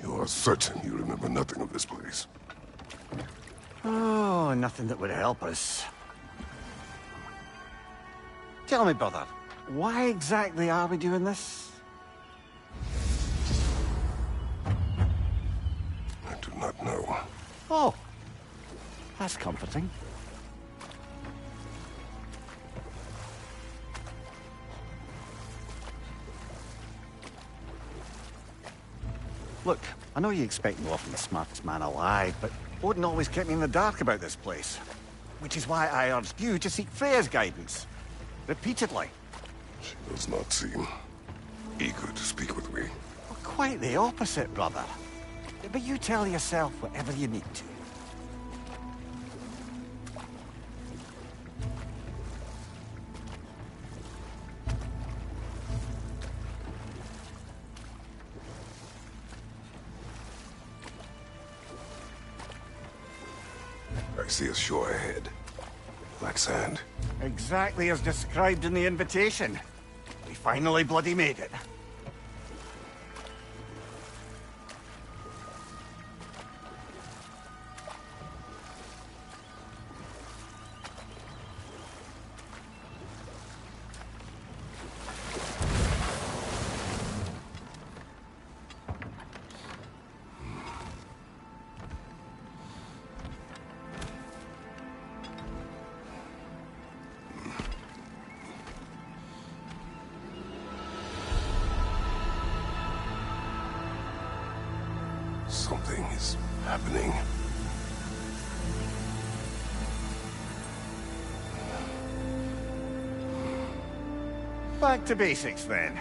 You are certain you remember nothing of this place? Oh, nothing that would help us. Tell me, brother, why exactly are we doing this? I do not know. Oh, that's comforting. Look, I know you expect me often the smartest man alive, but Odin always kept me in the dark about this place. Which is why I urged you to seek Freya's guidance. Repeatedly. She does not seem eager to speak with me. Well, quite the opposite, brother. But you tell yourself whatever you need to. I see a shore ahead. Black sand. Exactly as described in the invitation. We finally bloody made it. Something is happening. Back to basics, then.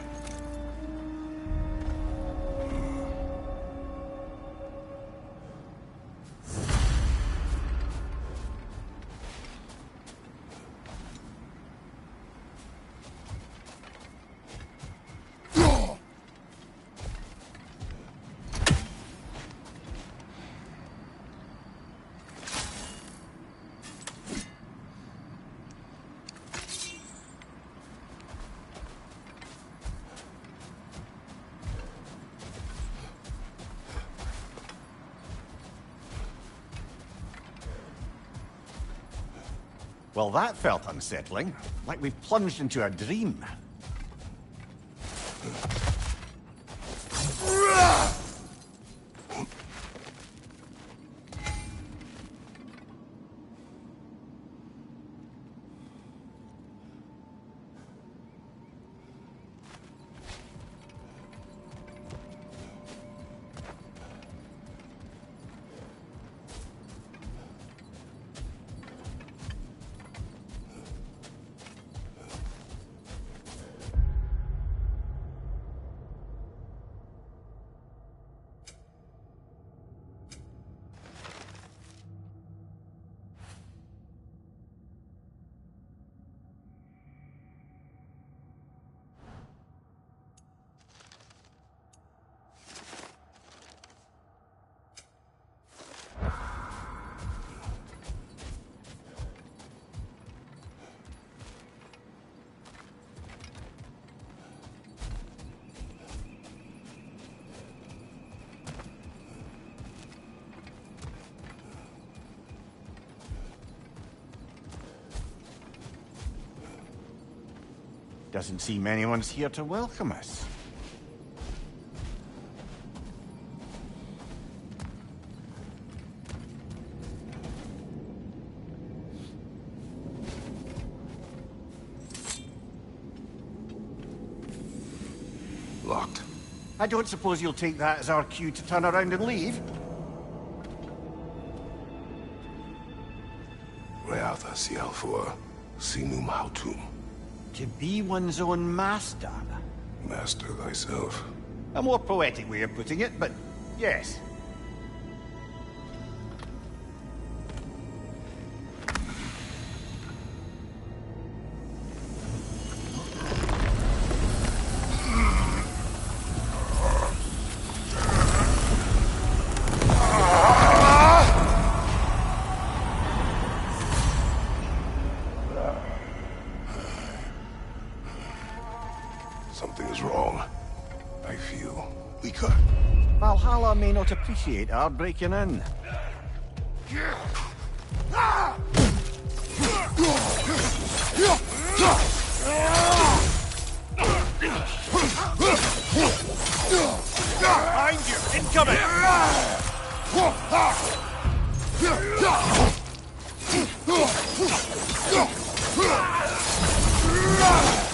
Well, that felt unsettling. Like we've plunged into a dream. Doesn't seem anyone's here to welcome us. Locked. I don't suppose you'll take that as our cue to turn around and leave? Reatha Sialfua, Sinum Hautum. To be one's own master. Master thyself. A more poetic way of putting it, but yes. Something is wrong. I feel weaker. Valhalla may not appreciate our breaking in. Behind you! Incoming!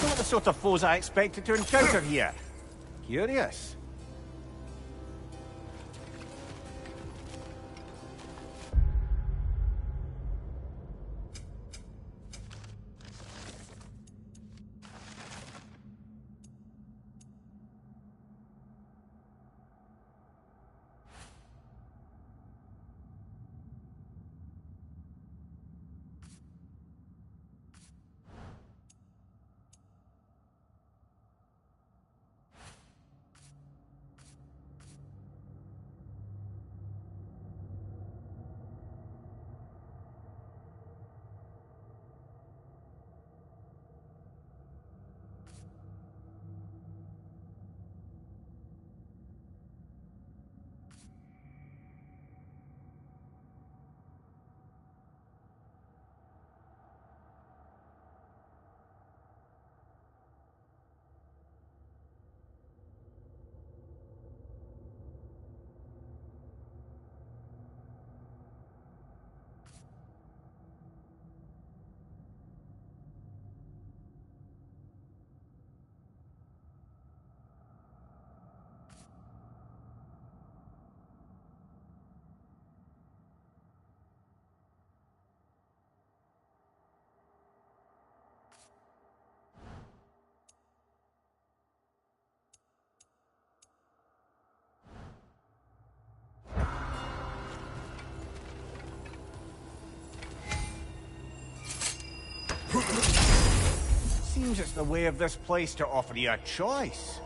Not the sort of foes I expected to encounter here. Curious. Seems it's the way of this place to offer you a choice.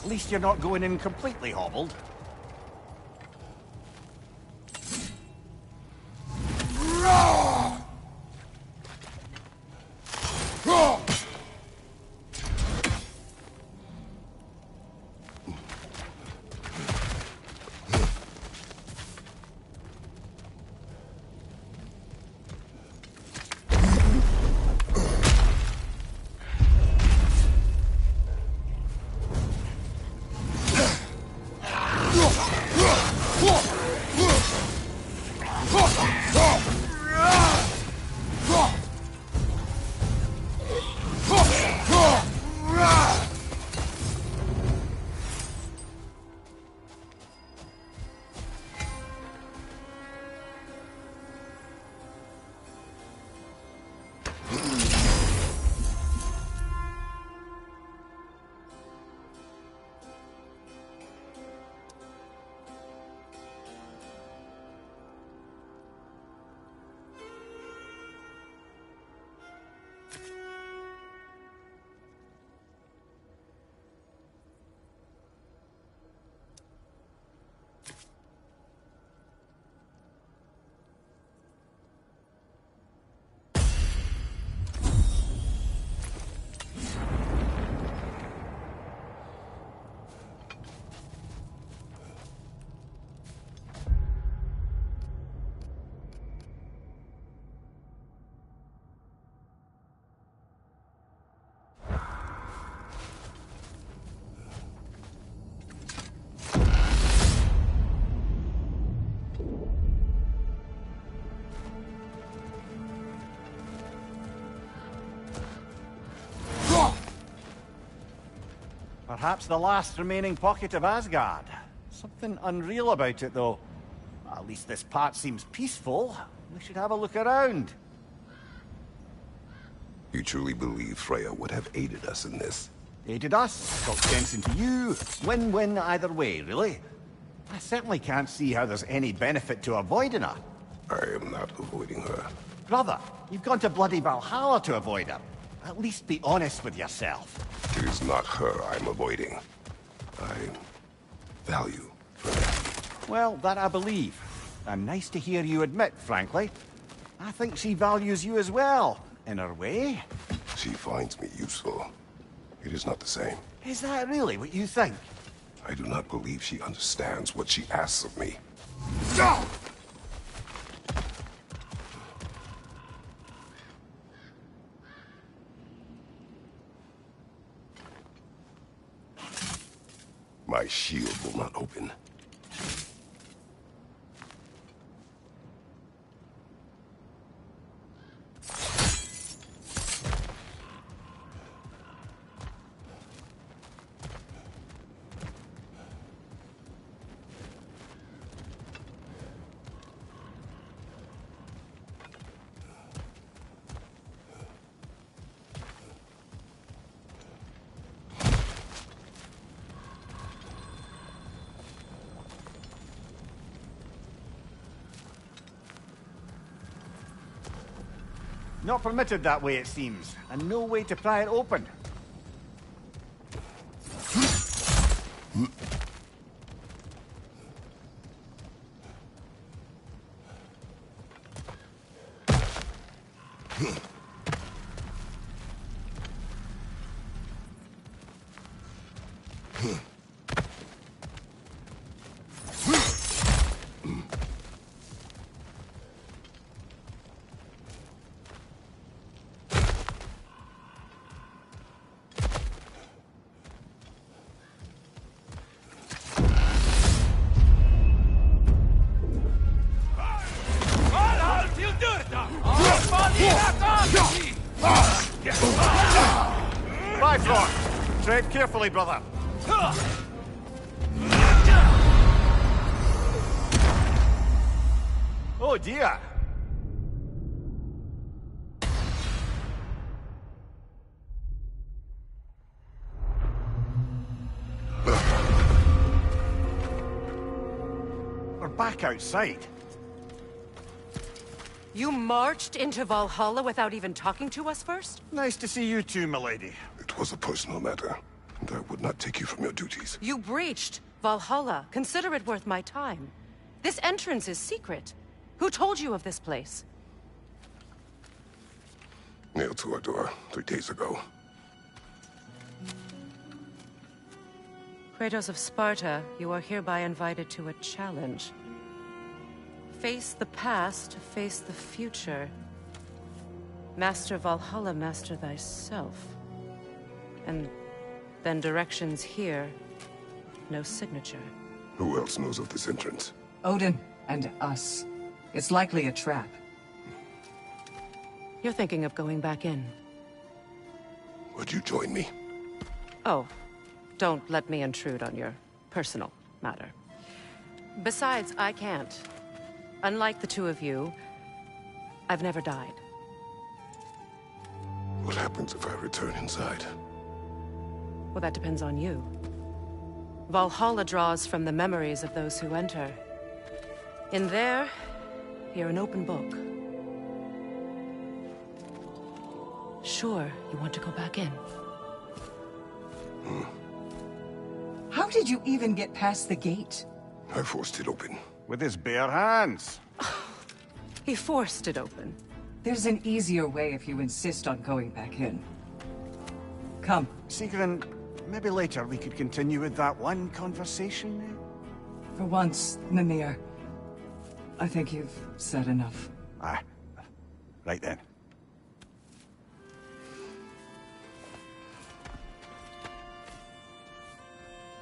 At least you're not going in completely hobbled. Perhaps the last remaining pocket of Asgard. Something unreal about it, though. At least this part seems peaceful. We should have a look around. You truly believe Freya would have aided us in this? Aided us, talked sense into you. Win-win either way, really. I certainly can't see how there's any benefit to avoiding her. I am not avoiding her. Brother, you've gone to bloody Valhalla to avoid her. At least be honest with yourself. It is not her I'm avoiding. I value Freya. Well, that I believe. And nice to hear you admit, frankly. I think she values you as well, in her way. She finds me useful. It is not the same. Is that really what you think? I do not believe she understands what she asks of me. My shield will not open. Not permitted that way, it seems, and no way to pry it open. Bifrost! Tread carefully, brother. Oh dear! We're back outside. You marched into Valhalla without even talking to us first? Nice to see you too, milady. It was a personal matter, and I would not take you from your duties. You breached Valhalla. Consider it worth my time. This entrance is secret. Who told you of this place? Nailed to our door 3 days ago. Kratos of Sparta, you are hereby invited to a challenge. Face the past, face the future. Master Valhalla, master thyself. And then directions here, no signature. Who else knows of this entrance? Odin and us. It's likely a trap. You're thinking of going back in. Would you join me? Oh, don't let me intrude on your personal matter. Besides, I can't. Unlike the two of you, I've never died. What happens if I return inside? Well, that depends on you. Valhalla draws from the memories of those who enter. In there, you're an open book. Sure, you want to go back in. How did you even get past the gate? I forced it open. With his bare hands. He forced it open. There's an easier way if you insist on going back in. Come. Sigrun, maybe later we could continue with that one conversation? For once, Mimir. I think you've said enough. Aye. Right then.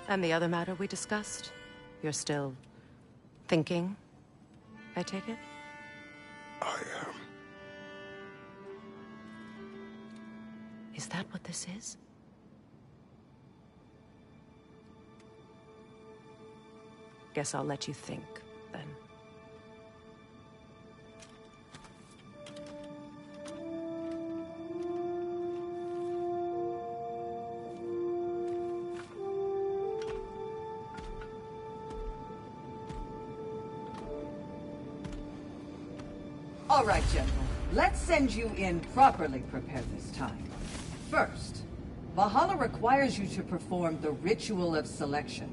And the other matter we discussed? You're still thinking, I take it? I am. Is that what this is? Guess I'll let you think, then. All right, General. Let's send you in properly prepared this time. First, Valhalla requires you to perform the Ritual of Selection.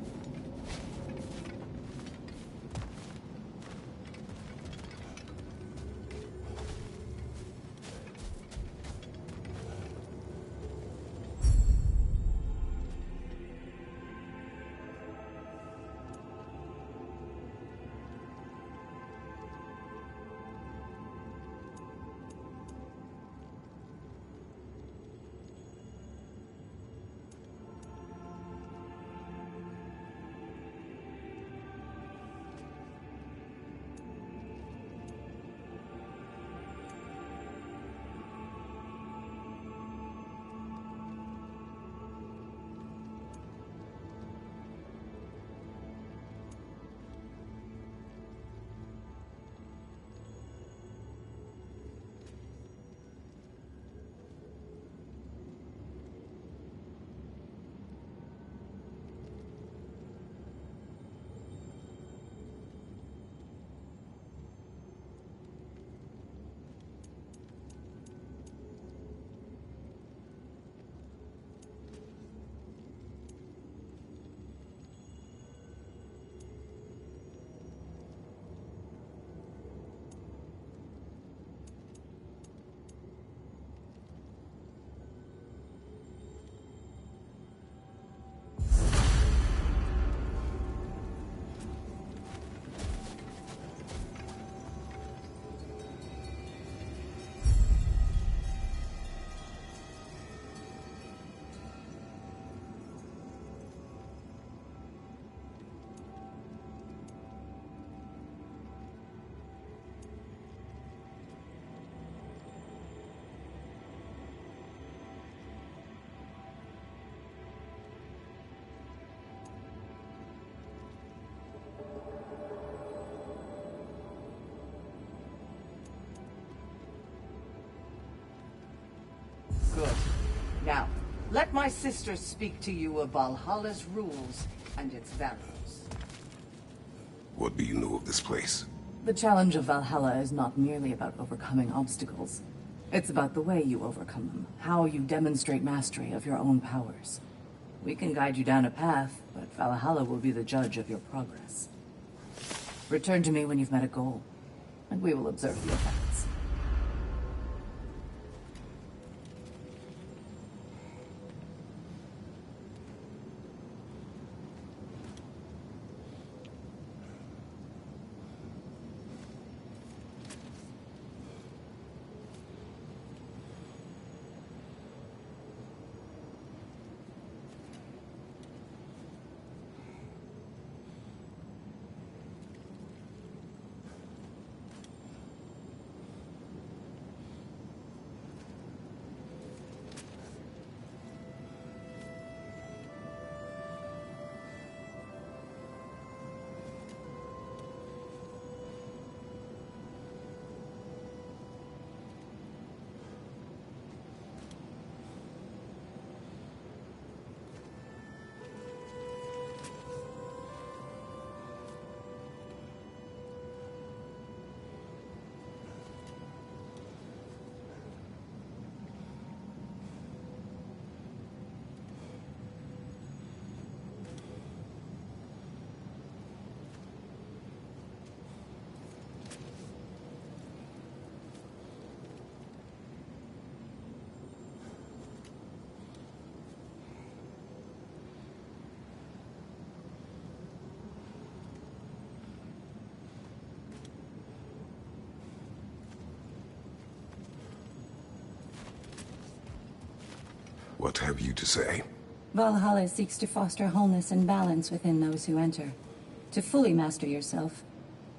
Good. Now, let my sister speak to you of Valhalla's rules and its values. What do you know of this place? The challenge of Valhalla is not merely about overcoming obstacles. It's about the way you overcome them, how you demonstrate mastery of your own powers. We can guide you down a path, but Valhalla will be the judge of your progress. Return to me when you've met a goal, and we will observe the effects. What have you to say? Valhalla seeks to foster wholeness and balance within those who enter. To fully master yourself,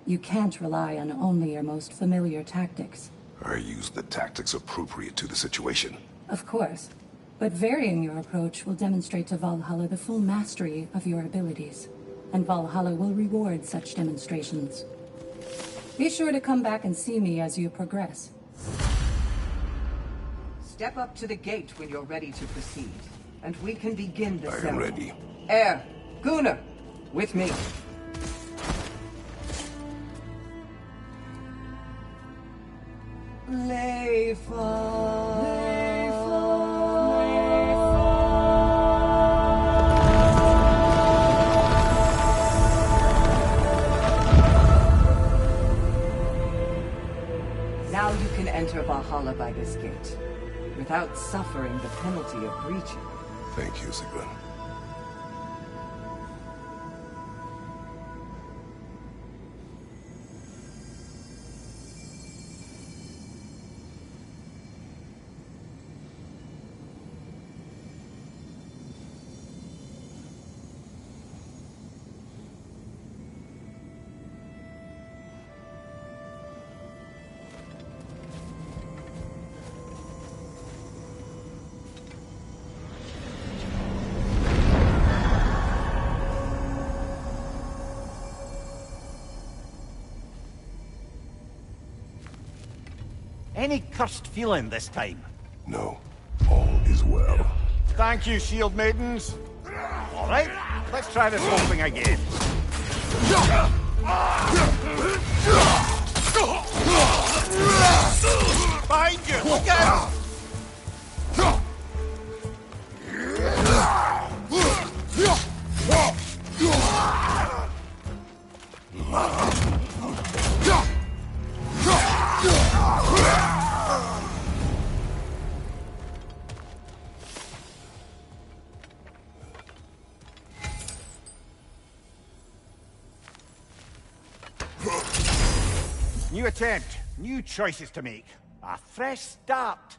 you can't rely on only your most familiar tactics. I use the tactics appropriate to the situation. Of course, but varying your approach will demonstrate to Valhalla the full mastery of your abilities. and Valhalla will reward such demonstrations. Be sure to come back and see me as you progress. Step up to the gate when you're ready to proceed, and we can begin the I am ceremony. ready. Air, Gunnar, with me. Now you can enter Valhalla by this gate, without suffering the penalty of breaching. Thank you, Sigrun. Any cursed feeling this time? No, all is well. Thank you, shield maidens. All right, let's try this whole thing again. Behind you! Look out! New attempt, new choices to make. A fresh start.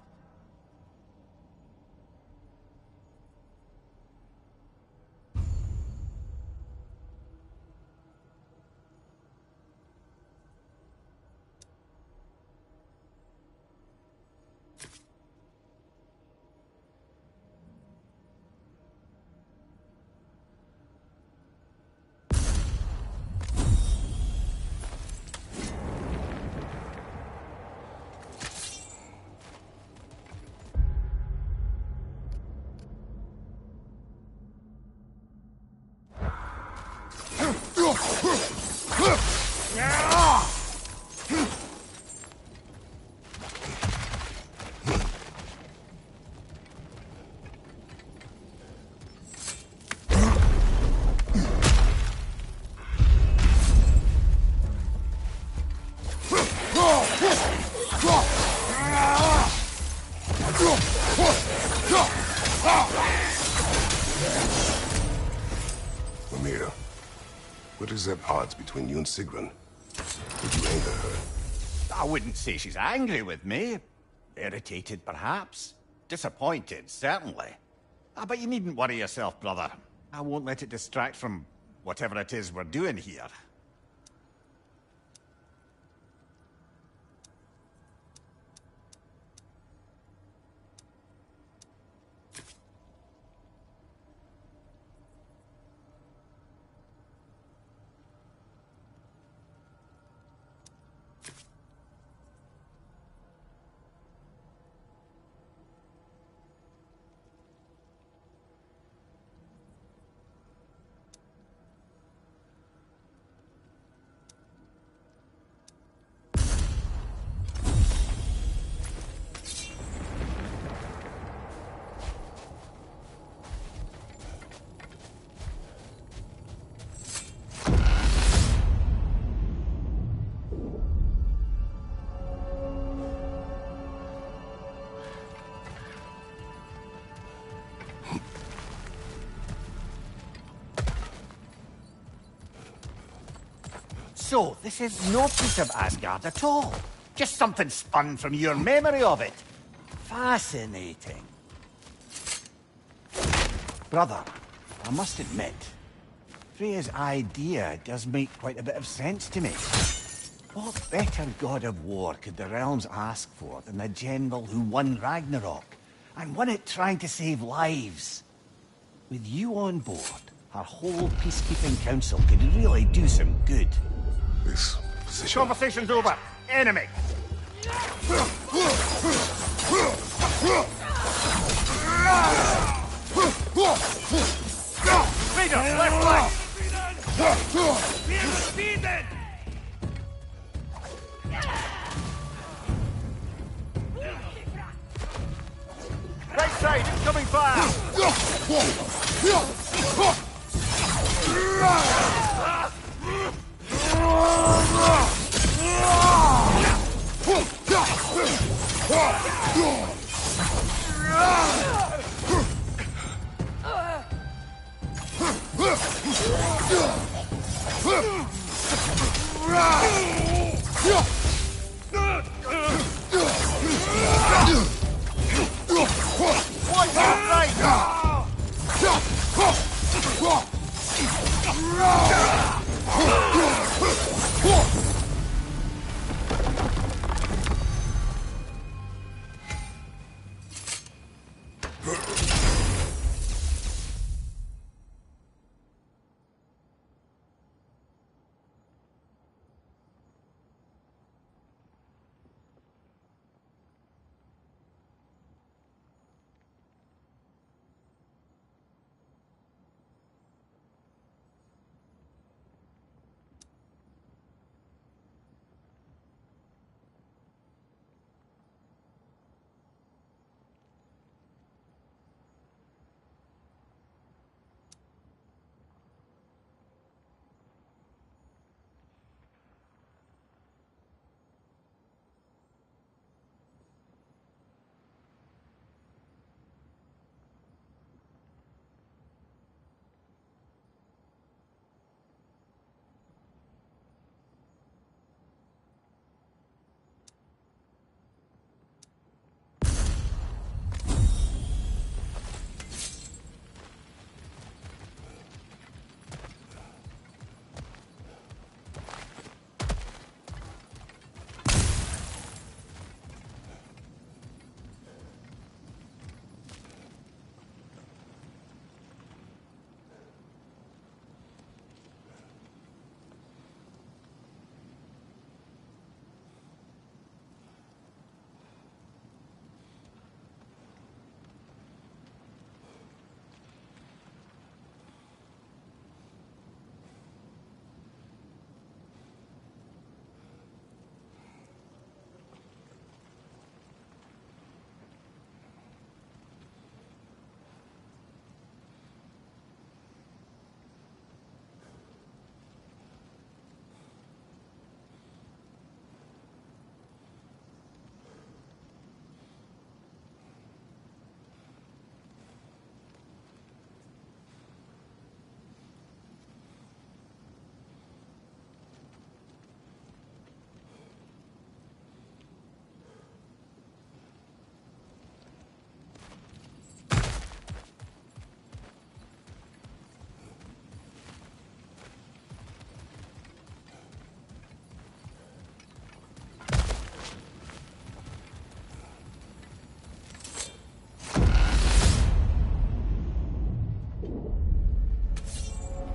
Mimir, what is at odds between you and Sigrun? Did you anger her? I wouldn't say she's angry with me. Irritated, perhaps. Disappointed, certainly. But you needn't worry yourself, brother. I won't let it distract from whatever it is we're doing here. So, this is no piece of Asgard at all. Just something spun from your memory of it. Fascinating. Brother, I must admit, Freya's idea does make quite a bit of sense to me. What better god of war could the realms ask for than the general who won Ragnarok, and won it trying to save lives? With you on board, Our whole peacekeeping council could really do some good. This position... Conversation's over. Enemy! Leader, left flank! Right side, incoming fire!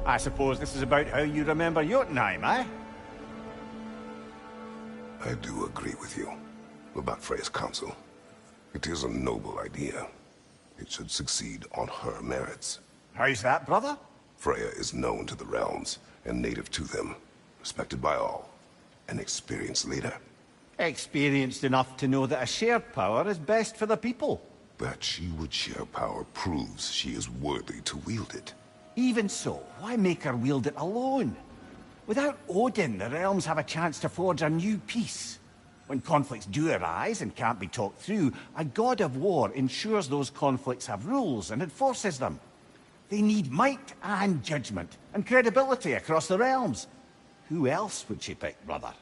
I suppose this is about how you remember Jotunheim, eh? I do agree with you about Freya's council. It is a noble idea. It should succeed on her merits. How's that, brother? Freya is known to the realms and native to them, respected by all, an experienced leader. Experienced enough to know that a shared power is best for the people. That she would share power proves she is worthy to wield it. Even so, why make her wield it alone? Without Odin, the realms have a chance to forge a new peace. When conflicts do arise and can't be talked through, a god of war ensures those conflicts have rules and enforces them. They need might and judgment, and credibility across the realms. Who else would she pick, brother?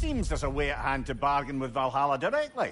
seems there's a way at hand to bargain with Valhalla directly.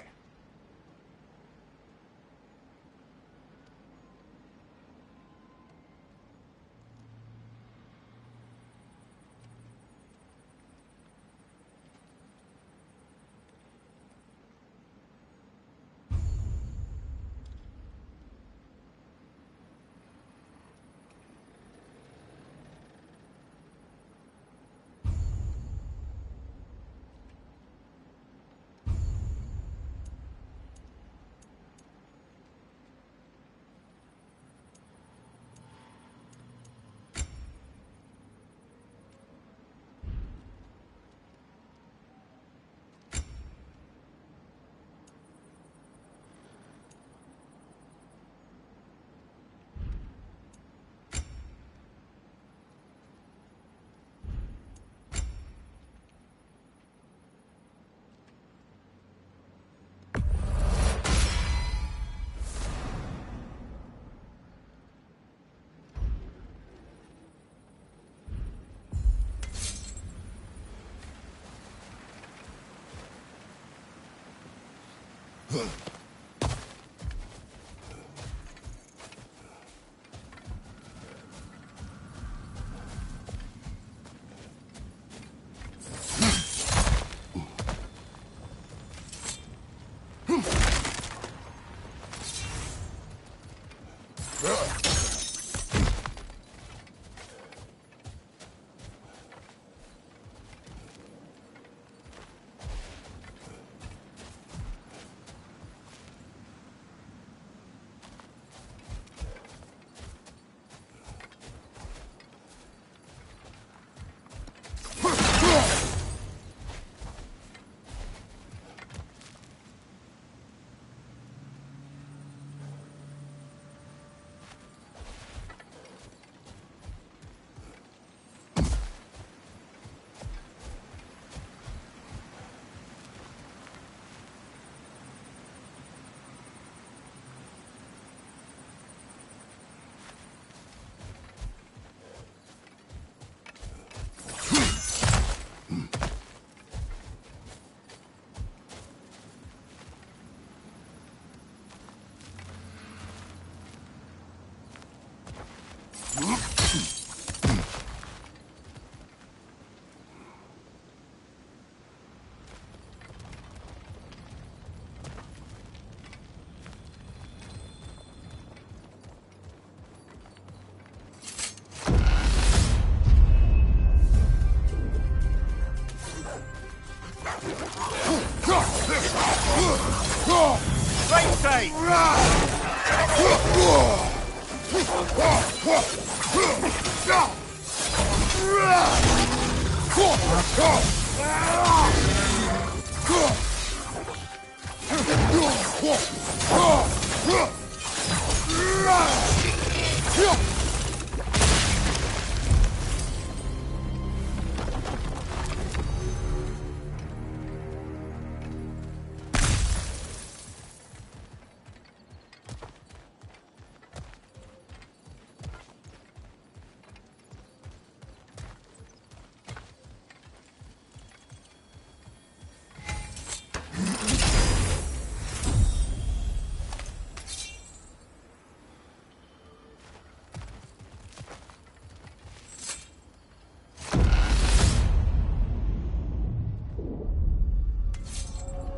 Right side!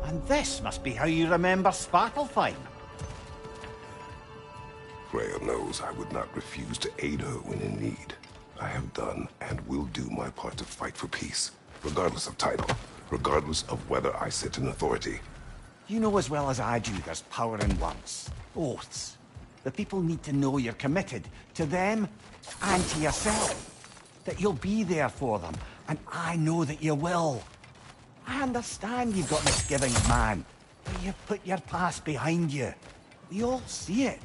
And this must be how you remember Svartalfheim. Freya knows I would not refuse to aid her when in need. I have done and will do my part to fight for peace, regardless of title, regardless of whether I sit in authority. You know as well as I do there's power in words, oaths. The people need to know you're committed to them and to yourself. That you'll be there for them, and I know that you will. I understand you've got misgivings, man, but you've put your past behind you. We all see it.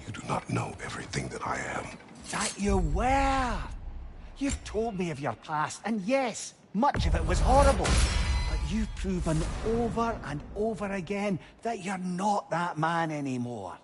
You do not know everything that I am. That you were. You've told me of your past, and yes, much of it was horrible. But you've proven over and over again that you're not that man anymore.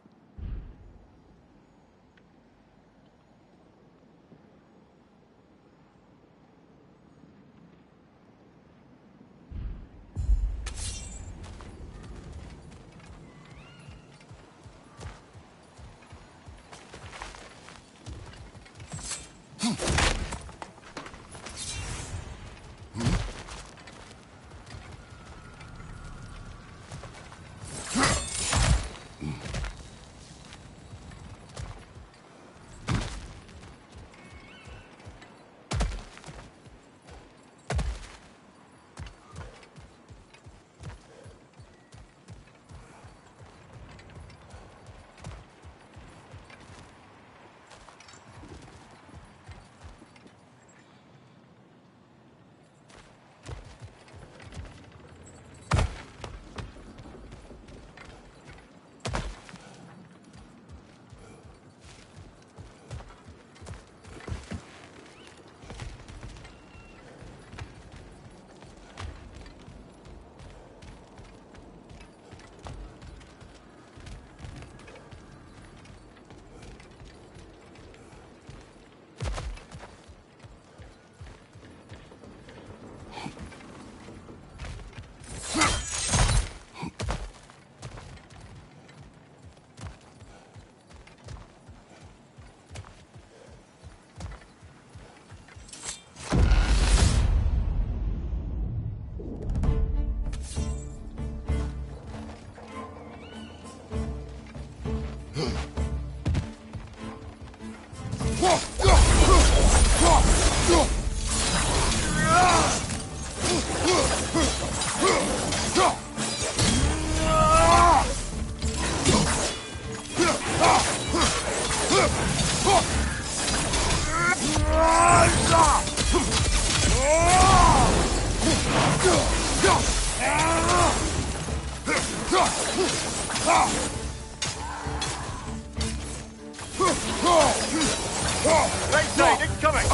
Right side, incoming!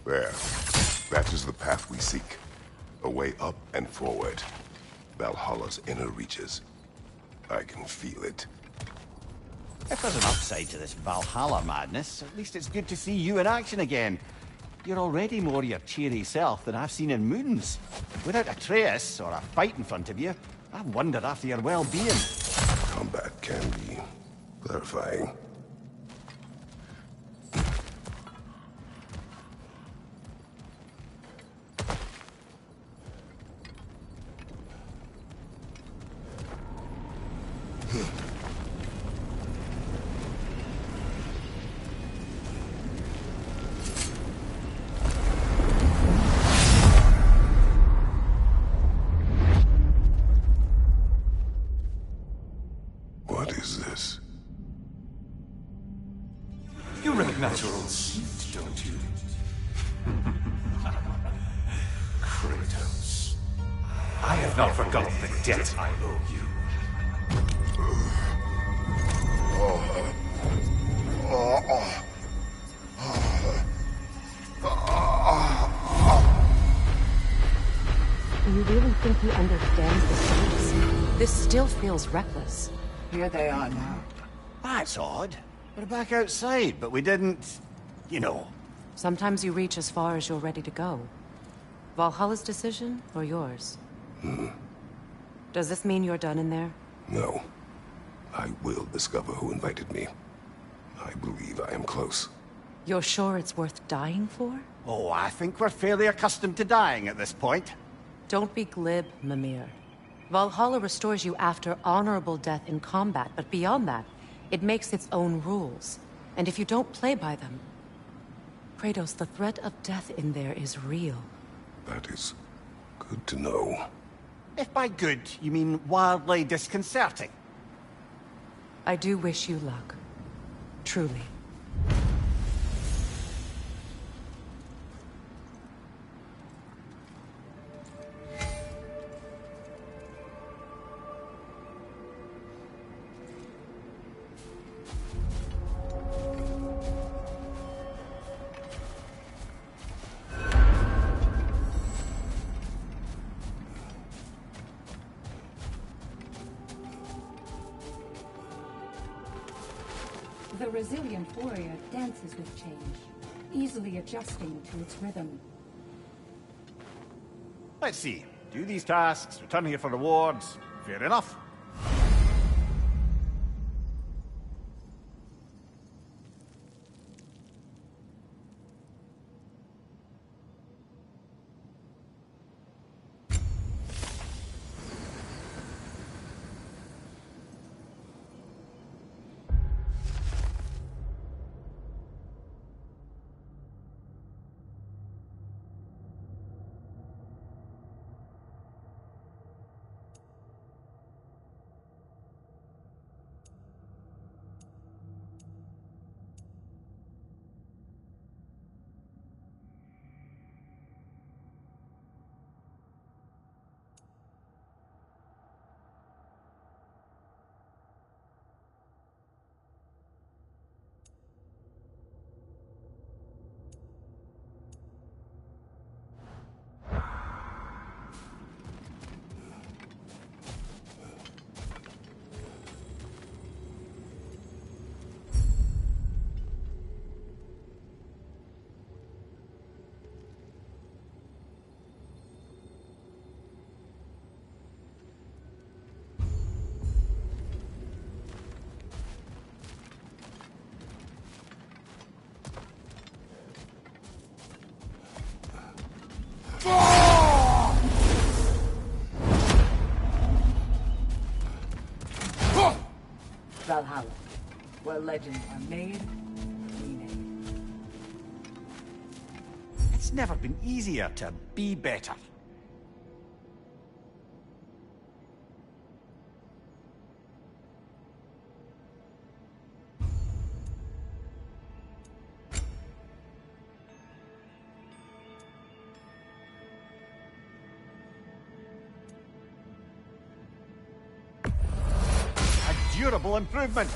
There. That is the path we seek. A way up and forward. Valhalla's inner reaches. I can feel it. If there's an upside to this Valhalla madness, at least it's good to see you in action again. You're already more your cheery self than I've seen in moons. Without Atreus, or a fight in front of you, I've wondered after your well-being. Combat can be clarifying. What is this? You recognize your old suit, don't you? Kratos. I have not forgotten the debt I owe you. Do you really think he understands the stakes? This still feels reckless. Here they are now. That's odd. We're back outside, but we didn't... you know. Sometimes you reach as far as you're ready to go. Valhalla's decision, or yours? Does this mean you're done in there? No. I will discover who invited me. I believe I am close. You're sure it's worth dying for? Oh, I think we're fairly accustomed to dying at this point. Don't be glib, Mimir. Valhalla restores you after honorable death in combat, but beyond that, it makes its own rules. And if you don't play by them... Kratos, the threat of death in there is real. That is good to know. If by good, you mean wildly disconcerting. I do wish you luck. Truly. The resilient warrior dances with change, easily adjusting to its rhythm. Let's see. Do these tasks, return here for rewards. Fair enough. Valhalla, where legends are made and remade. It's never been easier to be better. A durable improvement.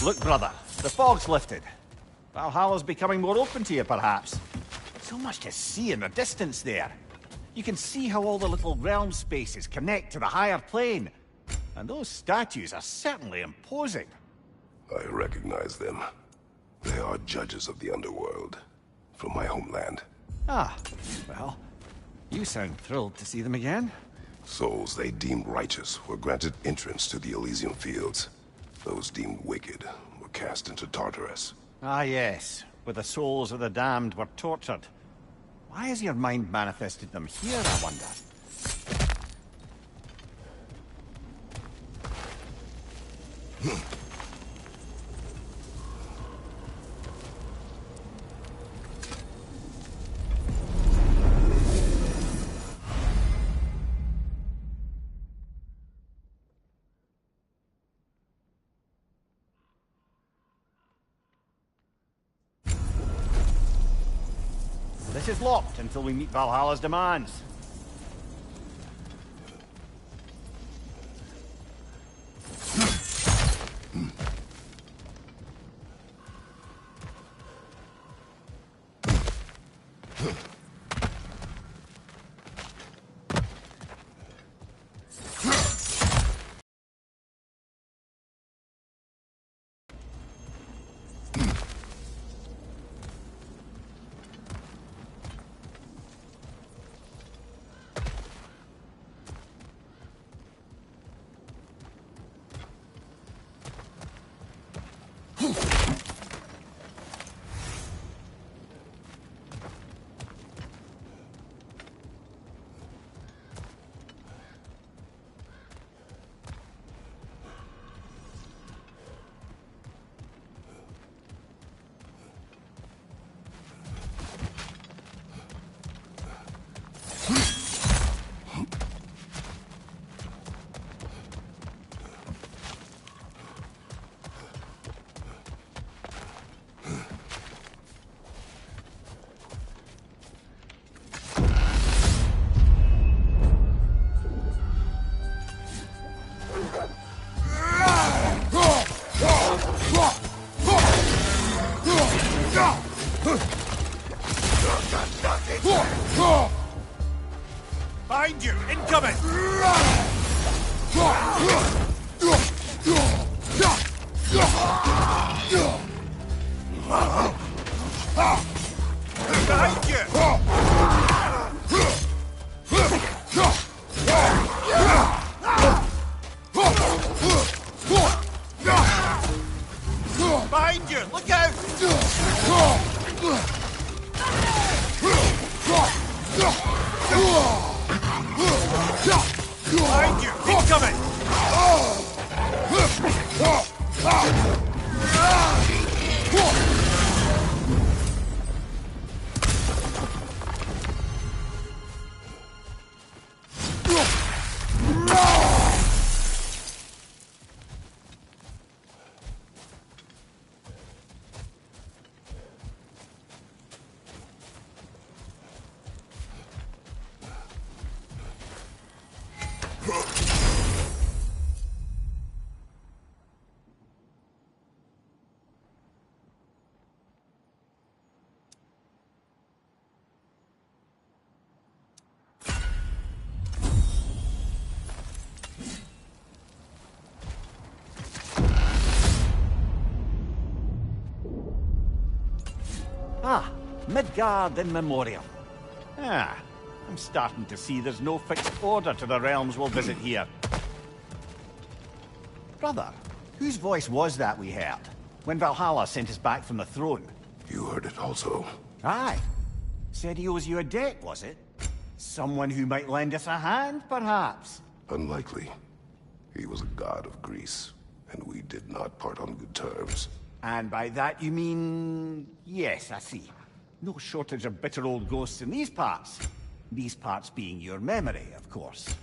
Look, brother, the fog's lifted. Valhalla's becoming more open to you, perhaps. So much to see in the distance there. You can see how all the little realm spaces connect to the higher plane. And those statues are certainly imposing. I recognize them. They are judges of the underworld, from my homeland. Ah, well, you sound thrilled to see them again. Souls they deemed righteous were granted entrance to the Elysium Fields. Those deemed wicked were cast into Tartarus. Ah, yes, where the souls of the damned were tortured. Why has your mind manifested them here, I wonder? This is locked until we meet Valhalla's demands. Behind you! Incoming! Behind you! Behind you! Look out! Behind you! Incoming! Ah, Midgard in memoriam. Ah, I'm starting to see there's no fixed order to the realms we'll visit here. Brother, whose voice was that we heard when Valhalla sent us back from the throne? You heard it also. Aye. Said he owes you a debt, was it? Someone who might lend us a hand, perhaps? Unlikely. He was a god of Greece, and we did not part on good terms. And by that you mean... Yes, I see. No shortage of bitter old ghosts in these parts. These parts being your memory, of course.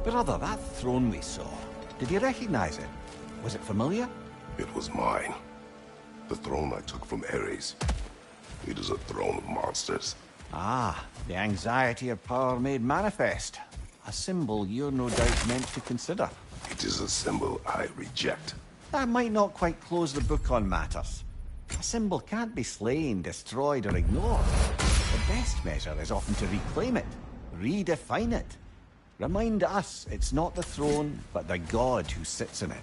Brother, that throne we saw, did you recognize it? Was it familiar? It was mine. The throne I took from Ares. It is a throne of monsters. Ah, the anxiety of power made manifest. A symbol you're no doubt meant to consider. It is a symbol I reject. That might not quite close the book on matters. A symbol can't be slain, destroyed, or ignored. The best measure is often to reclaim it, redefine it. Remind us it's not the throne, but the god who sits in it.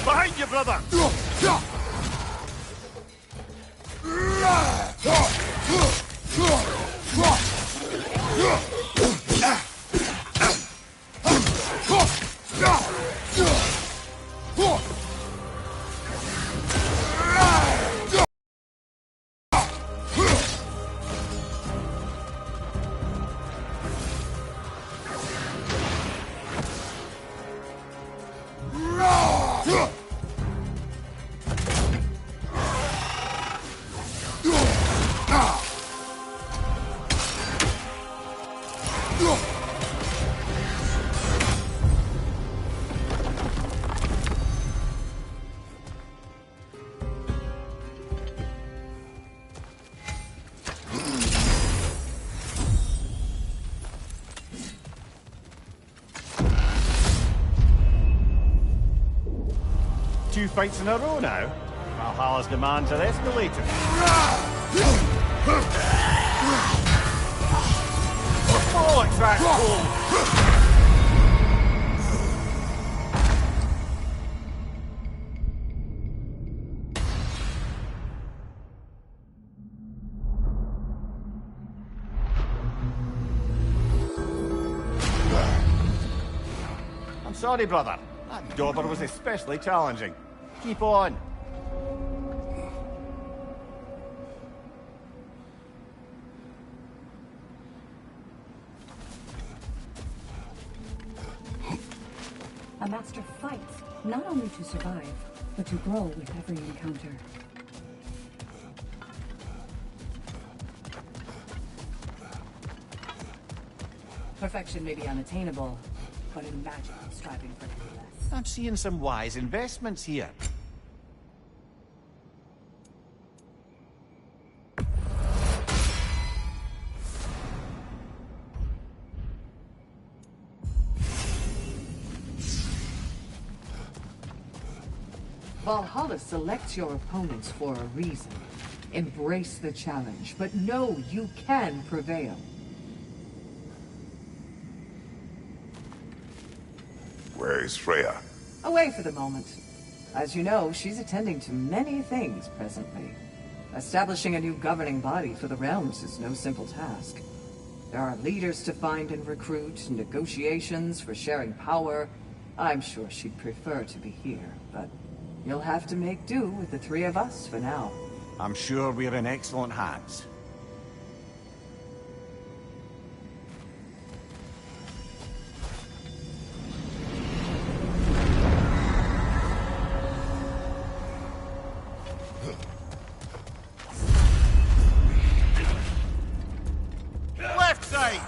Behind you, brother! Two fights in a row now. Valhalla's demands are escalating. Bollocks, that cool! I'm sorry, brother. That dauber was especially challenging. Keep on. A master fights, not only to survive, but to grow with every encounter. Perfection may be unattainable, but imagine striving for any less. I'm seeing some wise investments here. Valhalla selects your opponents for a reason. Embrace the challenge, but know you can prevail. Where is Freya? Away for the moment. As you know, she's attending to many things presently. Establishing a new governing body for the realms is no simple task. There are leaders to find and recruit, negotiations for sharing power. I'm sure she'd prefer to be here, but you'll have to make do with the three of us for now. I'm sure we're in excellent hands. Left side!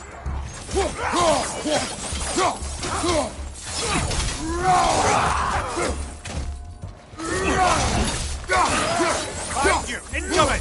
Behind you! Incoming!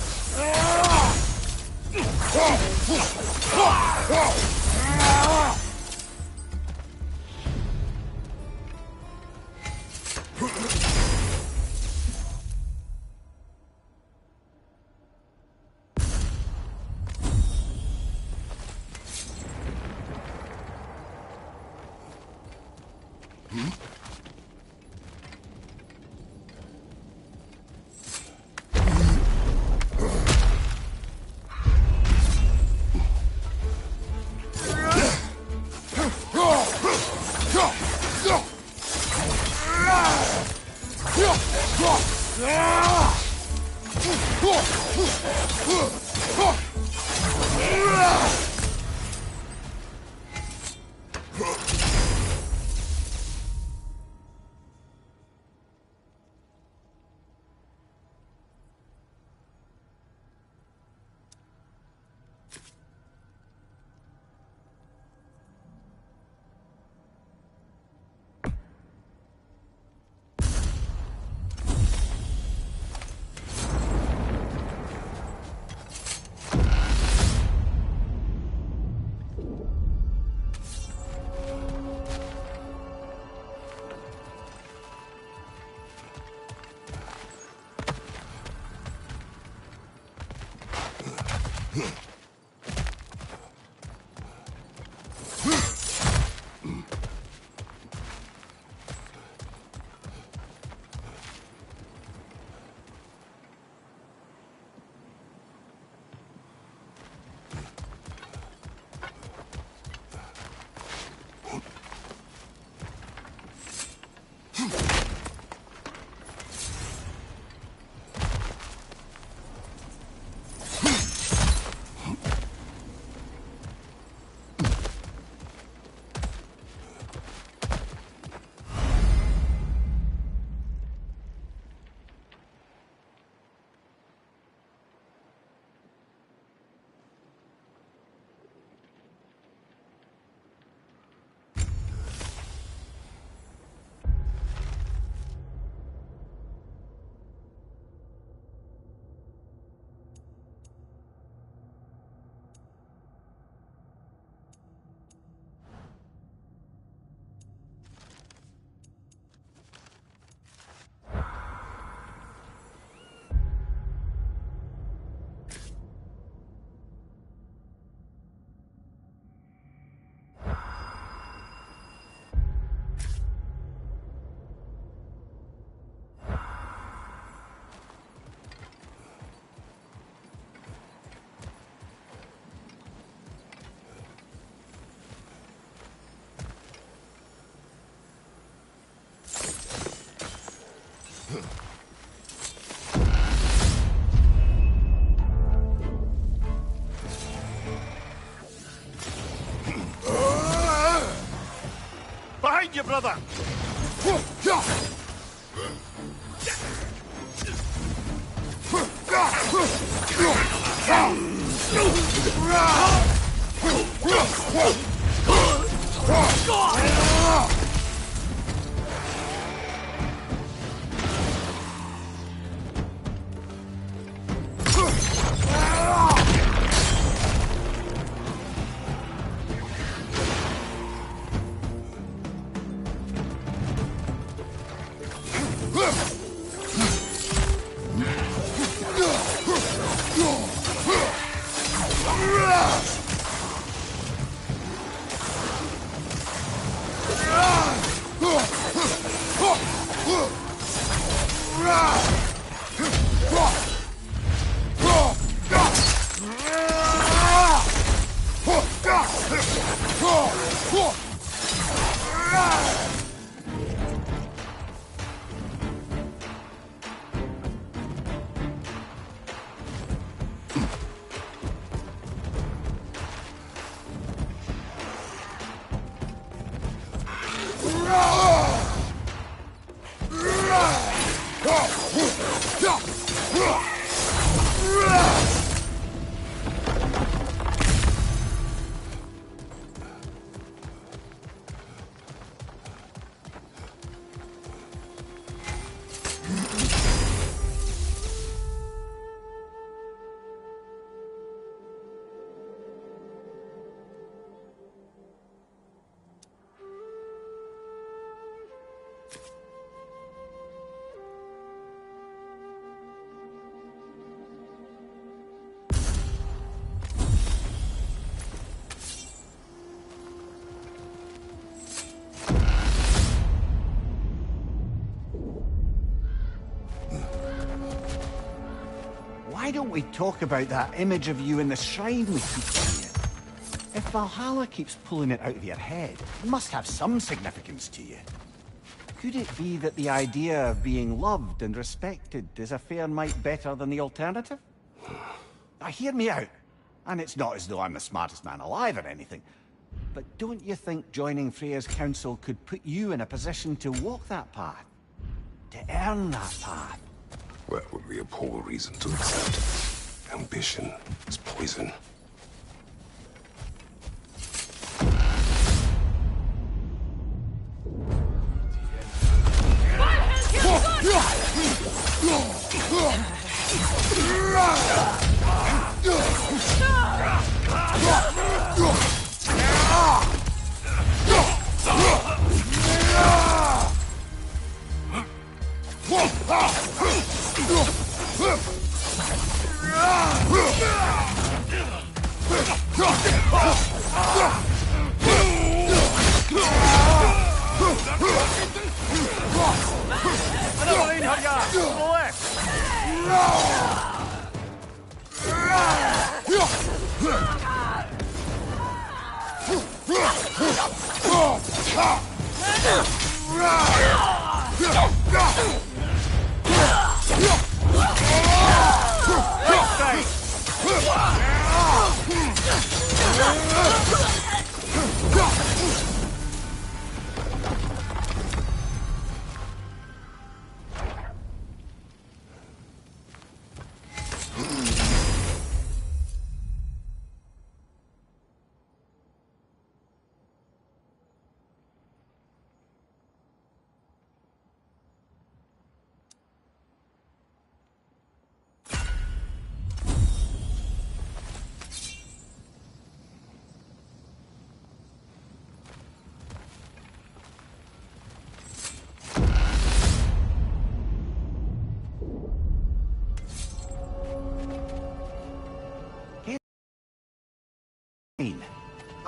Behind you, brother! Why don't we talk about that image of you in the shrine we keep seeing? If Valhalla keeps pulling it out of your head, it must have some significance to you. Could it be that the idea of being loved and respected is a fair mite better than the alternative? Now, hear me out. And it's not as though I'm the smartest man alive or anything. But don't you think joining Freya's council could put you in a position to walk that path? To earn that path? That would be a poor reason to accept. Ambition is poison.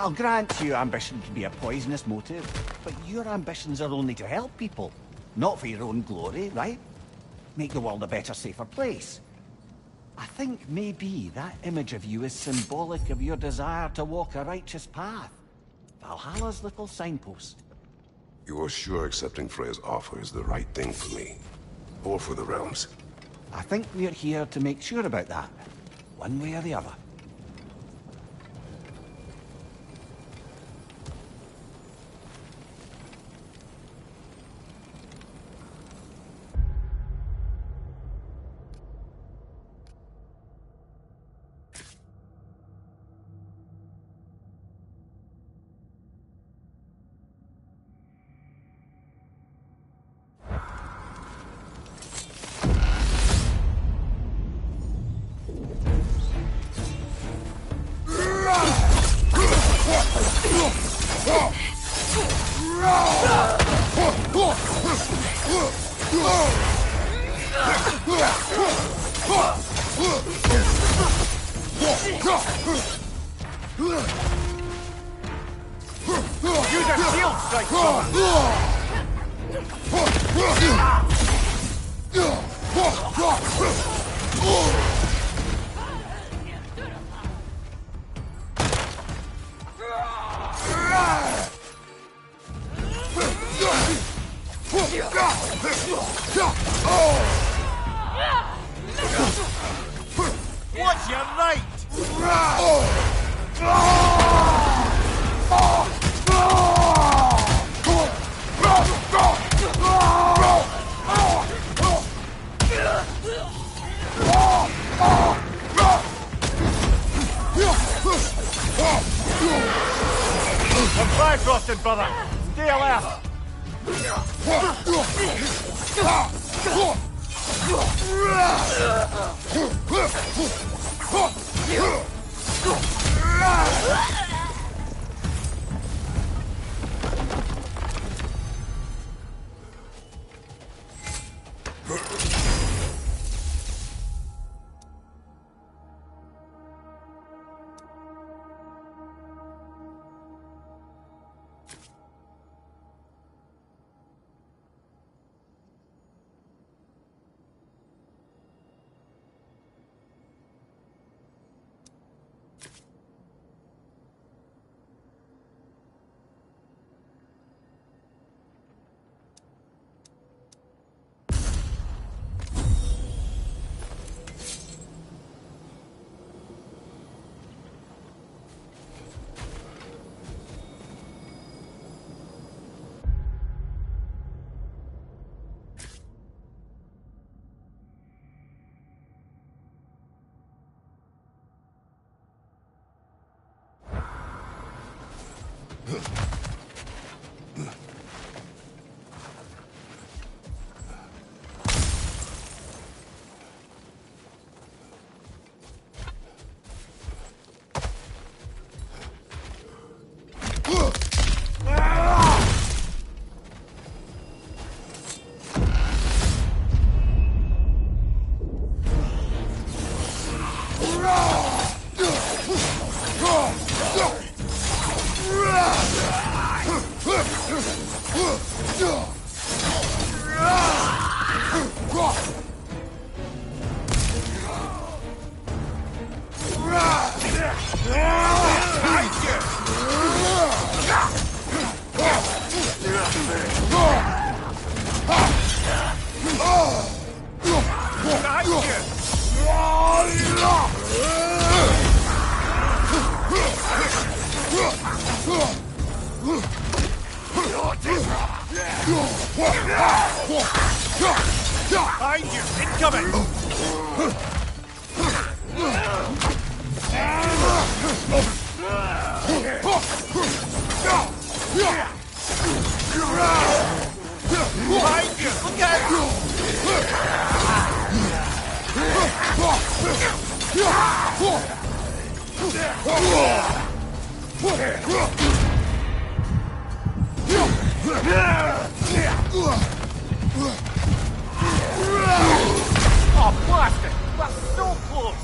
I'll grant you ambition can be a poisonous motive, but your ambitions are only to help people, not for your own glory, right? Make the world a better, safer place. I think maybe that image of you is symbolic of your desire to walk a righteous path. Valhalla's little signpost. You are sure accepting Freya's offer is the right thing for me? or for the realms? I think we're here to make sure about that, one way or the other. Use your shield strike, brother! Watch your right! I'm five-frosted, brother! Stay alert! Behind you! Incoming! Behind you! Look Oh, blast it! That's so close!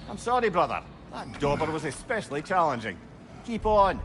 I'm sorry, brother. That dauber was especially challenging. Keep on.